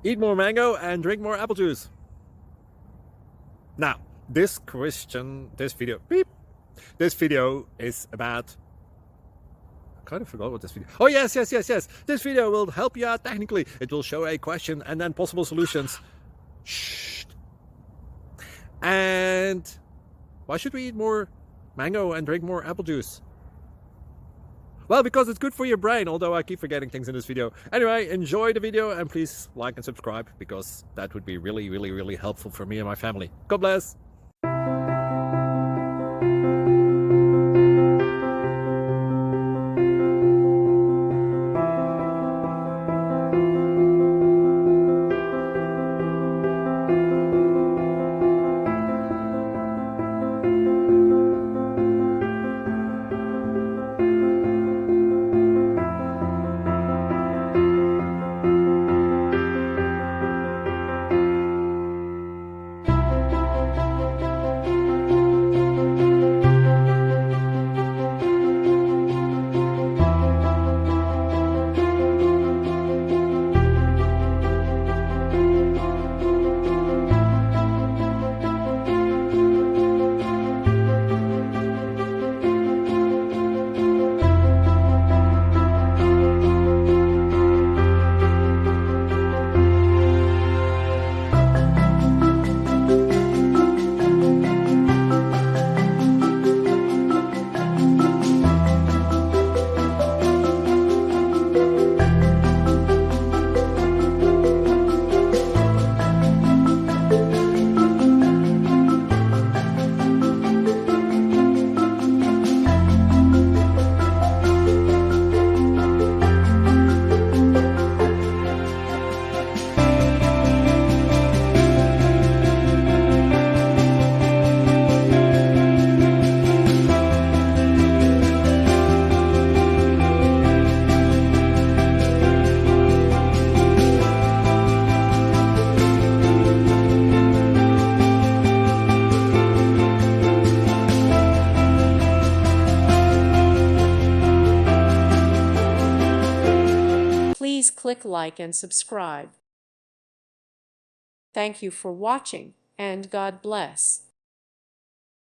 Eat more mango and drink more apple juice. Now, this video is about... I kind of forgot what this video... Oh, yes. This video will help you out technically. It will show a question and then possible solutions. Shh. And why should we eat more mango and drink more apple juice? Well, because it's good for your brain, although I keep forgetting things in this video. Anyway, enjoy the video and please like and subscribe, because that would be really helpful for me and my family. God bless! Please click like and subscribe. Thank you for watching, and God bless.